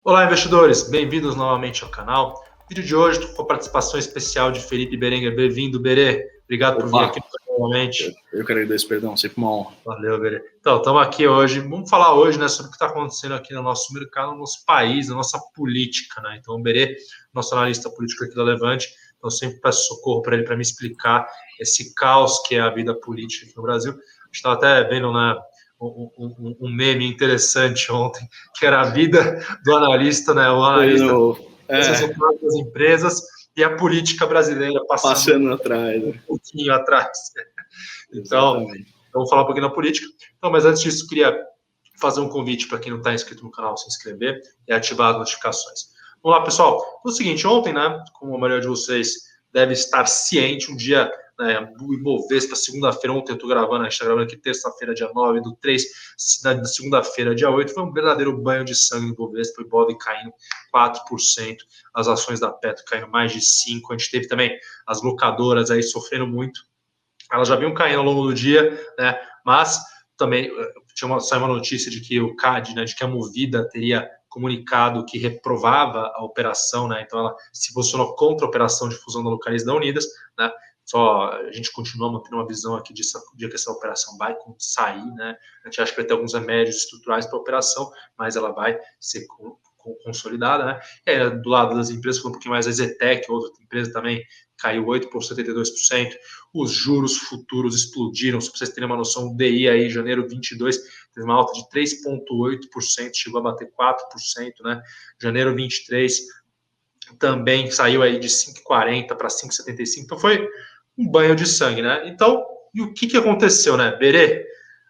Olá, investidores! Bem-vindos novamente ao canal. Vídeo de hoje com a participação especial de Felipe Berenguer. Bem-vindo, Berê. Obrigado por vir aqui novamente. Eu que agradeço, perdão, sempre uma honra. Valeu, Berê. Então, estamos aqui hoje. Vamos falar hoje, né, sobre o que está acontecendo aqui no nosso mercado, no nosso país, na nossa política, né? Então, o Berê, nosso analista político aqui da Levante, então sempre peço socorro para ele, para me explicar esse caos que é a vida política aqui no Brasil. A gente estava até vendo, né, um meme interessante ontem, que era a vida do analista, né? O analista das empresas e a política brasileira passando atrás, um pouquinho atrás. Então, vamos falar um pouquinho da política. Então, mas antes disso, queria fazer um convite para quem não está inscrito no canal, se inscrever e ativar as notificações. Vamos lá, pessoal. É o seguinte, ontem, né, como a maioria de vocês deve estar ciente, um dia, né, o Ibovespa, segunda-feira, ontem eu estou gravando, a gente está gravando aqui terça-feira, dia 9 do 3, na segunda-feira, dia 8, foi um verdadeiro banho de sangue no Ibovespa, o Ibov caindo 4%, as ações da Petro caindo mais de 5%, a gente teve também as locadoras aí sofrendo muito, elas já vinham caindo ao longo do dia, né, mas também saiu uma notícia de que o CAD, né, de que a Movida teria comunicado que reprovava a operação, né? Então ela se posicionou contra a operação de fusão da Localiza da Unidas, né? Só a gente continua mantendo uma visão aqui de que essa operação vai sair, né? A gente acha que vai ter alguns remédios estruturais para a operação, mas ela vai ser consolidada, né? E aí, do lado das empresas, foi um pouquinho mais a Zetec, outra empresa também caiu 8,72%. Os juros futuros explodiram. Se vocês terem uma noção, o DI aí, janeiro 22, teve uma alta de 3,8%, chegou a bater 4%, né? Janeiro 23 também saiu aí de 5,40 para 5,75. Então foi um banho de sangue, né? Então, e o que aconteceu, né? Berê,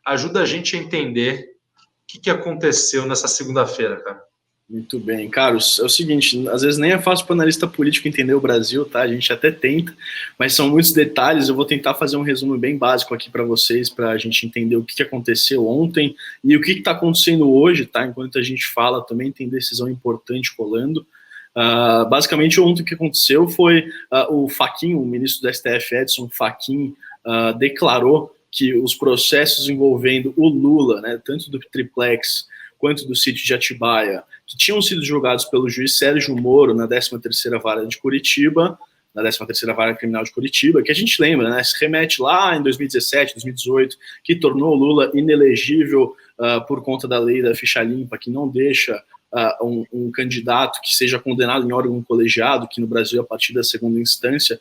ajuda a gente a entender o que aconteceu nessa segunda-feira, cara. Muito bem, Carlos. É o seguinte, às vezes nem é fácil para o analista político entender o Brasil, tá? A gente até tenta, mas são muitos detalhes. Eu vou tentar fazer um resumo bem básico aqui para vocês, para a gente entender o que aconteceu ontem e o que está acontecendo hoje, tá? Enquanto a gente fala, também tem decisão importante rolando. Basicamente, ontem o que aconteceu foi o Fachin, o ministro do STF, Edson Fachin, declarou que os processos envolvendo o Lula, né, tanto do Triplex quanto do sítio de Atibaia, que tinham sido julgados pelo juiz Sérgio Moro na 13ª Vara de Curitiba, na 13ª Vara Criminal de Curitiba, que a gente lembra, né, se remete lá em 2017, 2018, que tornou o Lula inelegível por conta da lei da ficha limpa, que não deixa um candidato que seja condenado em órgão colegiado, que no Brasil, a partir da segunda instância,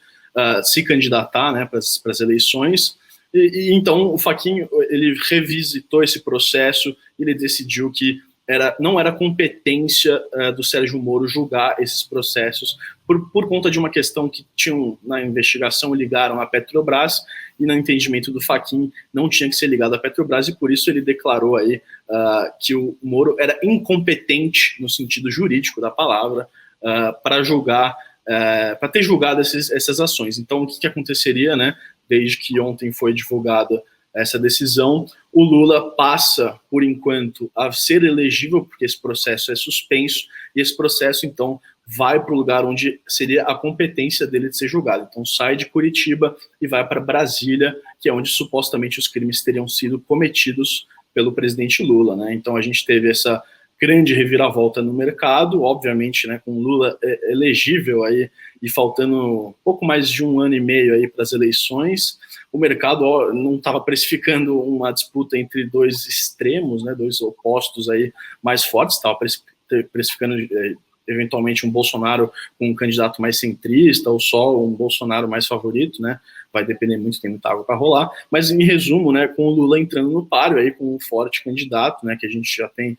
se candidatar, né, para as eleições. Então o Fachin, ele revisitou esse processo, ele decidiu que não era competência do Sérgio Moro julgar esses processos por conta de uma questão que tinham na investigação, ligaram à Petrobras, e no entendimento do Fachin não tinha que ser ligado à Petrobras, e por isso ele declarou aí que o Moro era incompetente no sentido jurídico da palavra para julgar, para ter julgado essas ações. Então o que aconteceria, né? Desde que ontem foi divulgada essa decisão, o Lula passa, por enquanto, a ser elegível, porque esse processo é suspenso, e esse processo, então, vai para o lugar onde seria a competência dele de ser julgado. Então, sai de Curitiba e vai para Brasília, que é onde supostamente os crimes teriam sido cometidos pelo presidente Lula, né? Então, a gente teve essa grande reviravolta no mercado, obviamente, né, com Lula elegível aí e faltando pouco mais de 1 ano e meio aí para as eleições, o mercado não estava precificando uma disputa entre dois extremos, né, dois opostos aí mais fortes, estava precificando eventualmente um Bolsonaro com um candidato mais centrista ou só um Bolsonaro mais favorito, né? Vai depender muito, tem muita água para rolar. Mas em resumo, né, com o Lula entrando no páreo aí com um forte candidato, né, que a gente já tem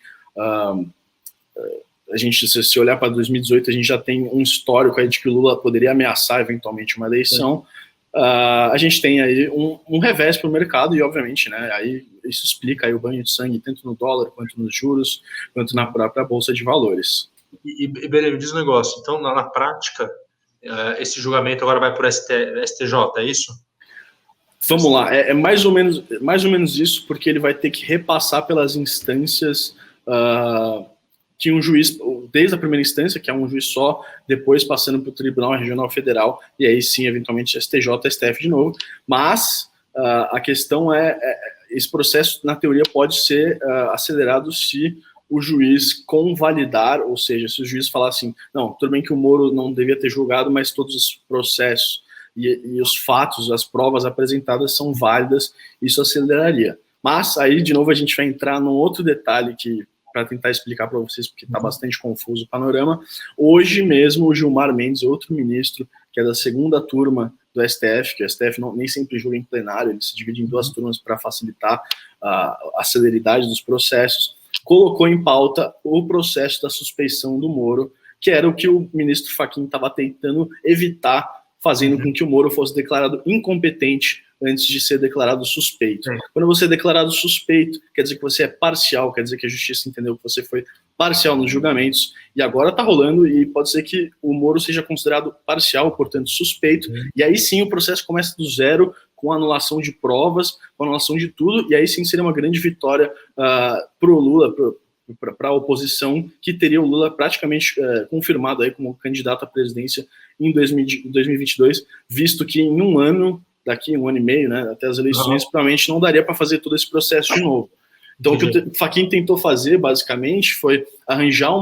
a gente, se olhar para 2018, a gente já tem um histórico aí de que o Lula poderia ameaçar eventualmente uma eleição. A gente tem aí um revés para o mercado e, obviamente, né, aí isso explica aí o banho de sangue tanto no dólar, quanto nos juros, quanto na própria Bolsa de Valores. E Berê, me diz um negócio. Então, na prática, esse julgamento agora vai para o STJ, é isso? Vamos lá, é mais ou menos isso, porque ele vai ter que repassar pelas instâncias que um juiz, desde a primeira instância, que é um juiz só, depois passando para o Tribunal Regional Federal, e aí sim, eventualmente, STJ, STF de novo. Mas a questão esse processo, na teoria, pode ser acelerado se o juiz convalidar, ou seja, se o juiz falar assim, não, tudo bem que o Moro não devia ter julgado, mas todos os processos e os fatos, as provas apresentadas são válidas, isso aceleraria. Mas aí, de novo, a gente vai entrar num outro detalhe que para tentar explicar para vocês, porque está bastante confuso o panorama. Hoje mesmo, o Gilmar Mendes, outro ministro, que é da segunda turma do STF, que o STF nem sempre julga em plenário, ele se divide em duas turmas para facilitar a celeridade dos processos, colocou em pauta o processo da suspeição do Moro, que era o que o ministro Fachin estava tentando evitar, fazendo com que o Moro fosse declarado incompetente antes de ser declarado suspeito. Quando você é declarado suspeito, quer dizer que você é parcial, quer dizer que a justiça entendeu que você foi parcial nos julgamentos, e agora está rolando, e pode ser que o Moro seja considerado parcial, portanto suspeito, e aí sim o processo começa do zero, com anulação de provas, com anulação de tudo, e aí sim seria uma grande vitória para o Lula, para a oposição, que teria o Lula praticamente confirmado aí como candidato à presidência em 2022, visto que em um ano, daqui um ano e meio, né, até as eleições, provavelmente não daria para fazer todo esse processo de novo. Então, o que o Fachin tentou fazer, basicamente, foi arranjar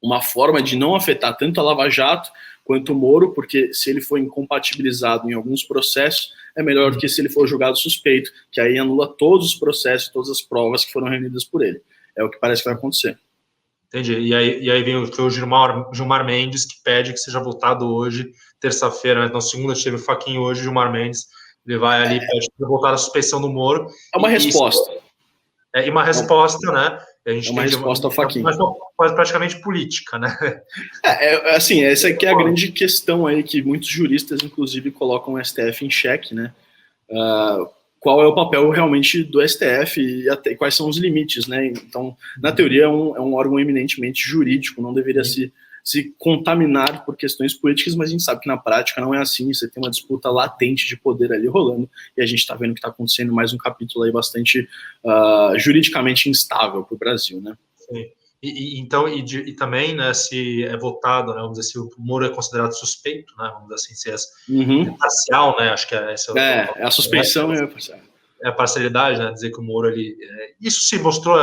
uma forma de não afetar tanto a Lava Jato quanto o Moro, porque se ele for incompatibilizado em alguns processos, é melhor do que se ele for julgado suspeito, que aí anula todos os processos, todas as provas que foram reunidas por ele. É o que parece que vai acontecer. Entendi. E aí foi o Gilmar Mendes que pede que seja votado hoje, terça-feira, né? Na segunda teve o Fachin hoje, o Gilmar Mendes, ele vai ali e pede para votar a suspeição do Moro. É uma resposta. E uma resposta, né? A gente uma resposta ao Fachin. Mas praticamente política, né? Assim, essa aqui é a grande questão aí que muitos juristas, inclusive, colocam o STF em xeque, né? Qual é o papel realmente do STF e até quais são os limites, né? Então, na teoria, é um órgão eminentemente jurídico, não deveria se contaminar por questões políticas, mas a gente sabe que na prática não é assim, você tem uma disputa latente de poder ali rolando, e a gente está vendo que está acontecendo mais um capítulo aí bastante juridicamente instável para o Brasil, né? Sim. Então, também, né, se é votado, né, vamos dizer, se o Moro é considerado suspeito, né, vamos dizer assim, se é parcial, né, acho que a suspeição é a parcialidade, né, dizer que o Moro, isso se mostrou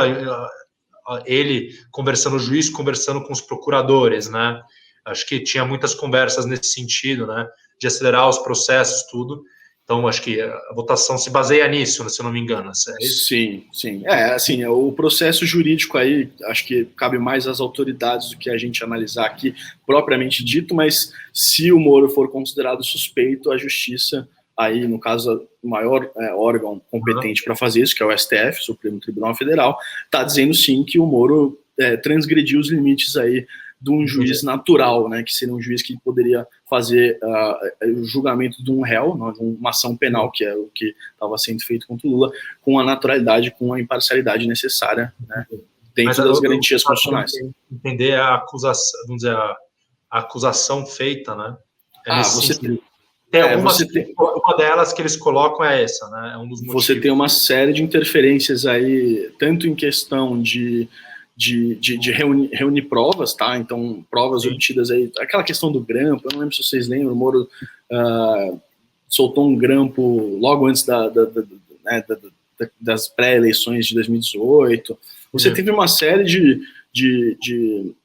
ele conversando, o juiz conversando com os procuradores, né, acho que tinha muitas conversas nesse sentido, né, de acelerar os processos, tudo. Então, acho que a votação se baseia nisso, se eu não me engano. É isso? Sim. Assim, o processo jurídico aí, acho que cabe mais às autoridades do que a gente analisar aqui, propriamente dito, mas se o Moro for considerado suspeito, a justiça, aí, no caso, o maior órgão competente para fazer isso, que é o STF, Supremo Tribunal Federal, está dizendo sim que o Moro transgrediu os limites aí de um juiz natural, né, que seria um juiz que poderia fazer o julgamento de um réu, de uma ação penal, que é o que estava sendo feito contra o Lula, com a naturalidade, com a imparcialidade necessária, né, dentro das garantias constitucionais. Entender a acusação, vamos dizer, a acusação feita, né? Uma delas que eles colocam é essa, né? É um dos motivos. Você tem uma série de interferências aí, tanto em questão de reunir provas, tá? Então, provas obtidas aí, aquela questão do grampo, eu não lembro se vocês lembram, o Moro soltou um grampo logo antes das pré-eleições de 2018. Você teve uma série de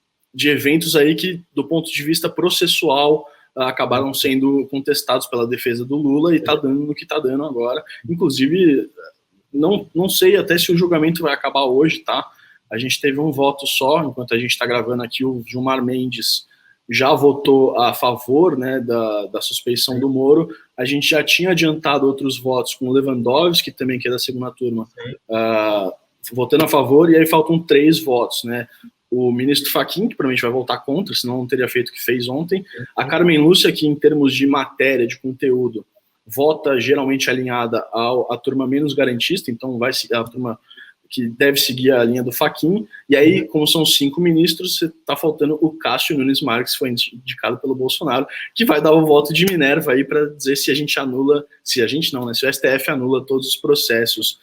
eventos aí que, do ponto de vista processual, acabaram sendo contestados pela defesa do Lula e tá dando no que tá dando agora. Inclusive, não sei até se o julgamento vai acabar hoje, tá? A gente teve um voto só, enquanto a gente está gravando aqui, o Gilmar Mendes já votou a favor, né, da suspeição do Moro. A gente já tinha adiantado outros votos com o Lewandowski, também que é da segunda turma, votando a favor, e aí faltam 3 votos, né? O ministro Fachin, que provavelmente vai votar contra, senão não teria feito o que fez ontem. A Carmen Lúcia, que em termos de matéria, de conteúdo, vota geralmente alinhada à turma menos garantista, então vai a turma que deve seguir a linha do Fachin, e aí, como são 5 ministros, está faltando o Cássio Nunes Marques, que foi indicado pelo Bolsonaro, que vai dar o voto de Minerva aí para dizer se a gente anula, se o STF anula todos os processos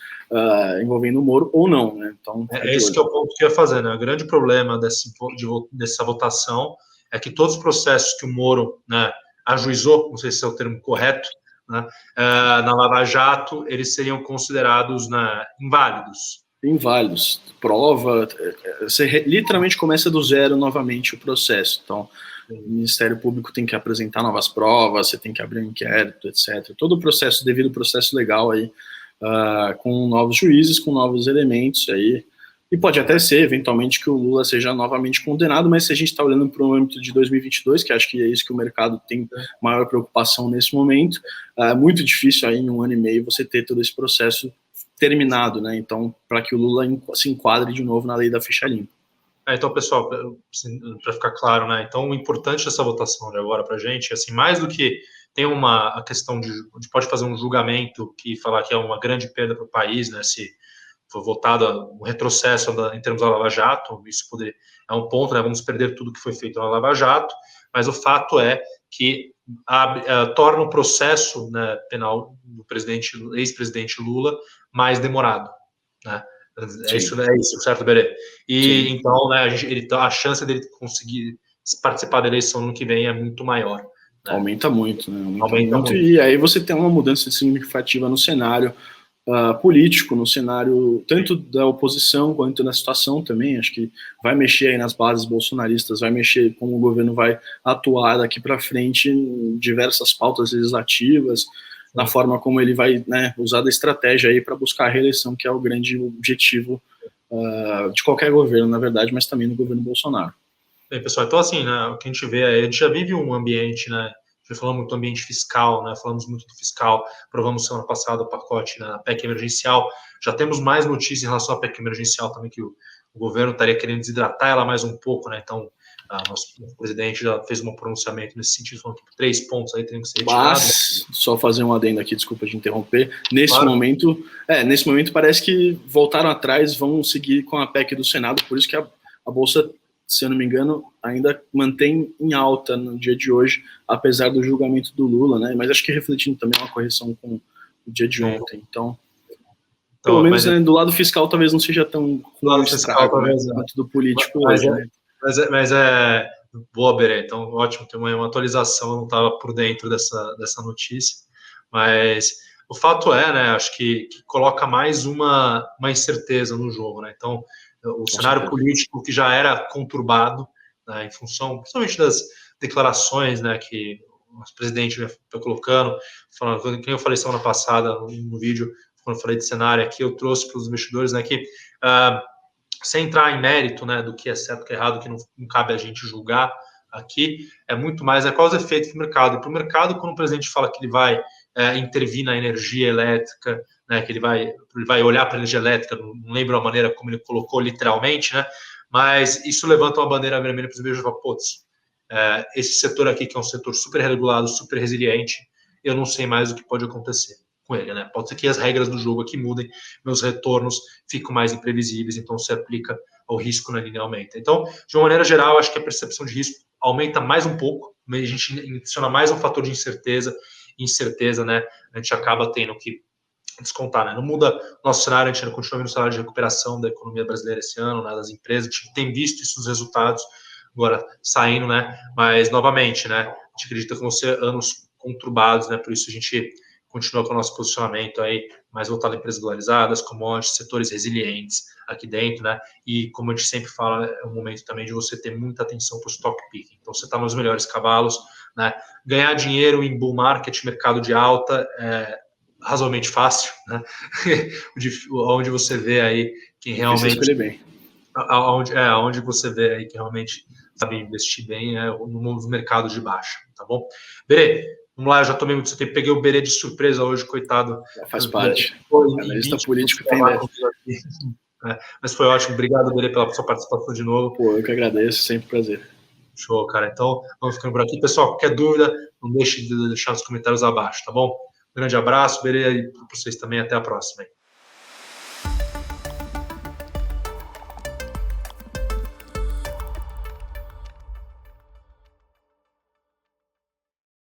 envolvendo o Moro ou não, né? Então, esse que é o ponto que eu ia fazer, né? O grande problema dessa votação é que todos os processos que o Moro, né, ajuizou, não sei se é o termo correto, né, na Lava Jato, eles seriam considerados, né, inválidos. Tem vários. Prova, você literalmente começa do zero novamente o processo. Então, o Ministério Público tem que apresentar novas provas, você tem que abrir um inquérito, etc. Todo o processo, devido ao processo legal aí, com novos juízes, com novos elementos aí. E pode até ser, eventualmente, que o Lula seja novamente condenado, mas se a gente está olhando para o âmbito de 2022, que acho que é isso que o mercado tem maior preocupação nesse momento, é muito difícil aí, em 1 ano e meio, você ter todo esse processo terminado, né? Então, para que o Lula se enquadre de novo na lei da ficha limpa. Então, pessoal, para ficar claro, né? Então, o importante dessa votação de agora para a gente, assim, mais do que tem a questão de pode fazer um julgamento que falar que é uma grande perda para o país, né? Se for votado um retrocesso em termos da Lava Jato, isso é um ponto, né? Vamos perder tudo que foi feito na Lava Jato, mas o fato é que torna o processo, né, penal do ex-presidente Lula mais demorado, né? É isso, certo, Berê? E sim. Então, né, a chance dele conseguir participar da eleição no que vem é muito maior. Né? Aumenta muito, né? Aumenta muito. E aí você tem uma mudança significativa no cenário político, no cenário tanto da oposição quanto da situação também. Acho que vai mexer aí nas bases bolsonaristas, vai mexer como o governo vai atuar daqui para frente em diversas pautas legislativas, na forma como ele vai, né, usar da estratégia aí para buscar a reeleição, que é o grande objetivo de qualquer governo, na verdade, mas também do governo Bolsonaro. Bem, pessoal, então assim, né, o que a gente vê aí, a gente já vive um ambiente, né, já falamos muito do ambiente fiscal, né, falamos muito do fiscal, aprovamos semana passada o pacote na PEC emergencial, já temos mais notícias em relação à PEC emergencial também, que o governo estaria querendo desidratar ela mais um pouco, né, então nosso presidente já fez um pronunciamento nesse sentido, falando que 3 pontos aí teriam que ser retirados. Mas, só fazer um adendo aqui, desculpa de interromper, nesse momento parece que voltaram atrás, vão seguir com a PEC do Senado, por isso que a Bolsa, se eu não me engano, ainda mantém em alta no dia de hoje, apesar do julgamento do Lula, né? Mas acho que refletindo também uma correção com o dia de ontem. Então pelo menos, né, do lado fiscal talvez não seja tão do lado fiscal, talvez, quanto do político hoje, né? Mas é boa, Berê, então ótimo, tem uma atualização, eu não estava por dentro dessa notícia, mas o fato é, né, acho que coloca mais uma incerteza no jogo, né, então o cenário político que já era conturbado, né, em função, principalmente das declarações, né, que o presidente está colocando, falando, que eu falei semana passada no vídeo, quando eu falei de cenário aqui, eu trouxe para os investidores, né, que sem entrar em mérito, né, do que é certo, que é errado, que não cabe a gente julgar aqui, é muito mais quais os efeitos para o mercado. E para o mercado, quando o presidente fala que ele vai intervir na energia elétrica, né, que ele vai olhar para a energia elétrica, não lembro a maneira como ele colocou literalmente, né, mas isso levanta uma bandeira vermelha para os investidores e fala, putz, esse setor aqui, que é um setor super regulado, super resiliente, eu não sei mais o que pode acontecer com ele, né? Pode ser que as regras do jogo aqui mudem, meus retornos ficam mais imprevisíveis, então se aplica ao risco na linha aumenta. Então, de uma maneira geral, acho que a percepção de risco aumenta mais um pouco, a gente adiciona mais um fator de incerteza, né? A gente acaba tendo que descontar, né? Não muda nosso cenário, a gente ainda continua vendo o cenário de recuperação da economia brasileira esse ano, né? Das empresas, a gente tem visto isso nos resultados agora saindo, né? Mas, novamente, né? A gente acredita que vão ser anos conturbados, né? Por isso a gente continua com o nosso posicionamento aí mais voltado a empresas dolarizadas, commodities, setores resilientes aqui dentro, né? E como a gente sempre fala, é um momento também de você ter muita atenção para o stock picking. Então, você está nos melhores cavalos, né? Ganhar dinheiro em bull market, mercado de alta, é razoavelmente fácil, né? Onde você vê aí quem realmente... escolher bem. Onde você vê aí que realmente sabe investir bem nos mercados de baixa, tá bom? Berê, vamos lá, eu já tomei muito seu tempo, peguei o Berê de surpresa hoje, coitado. Faz parte. Analista político tem dessa. Mas foi ótimo, obrigado, Berê, pela sua participação de novo. Pô, eu que agradeço, sempre um prazer. Show, cara. Então, vamos ficando por aqui. Pessoal, qualquer dúvida, não deixe de deixar nos comentários abaixo, tá bom? Um grande abraço, Berê, e para vocês também, até a próxima.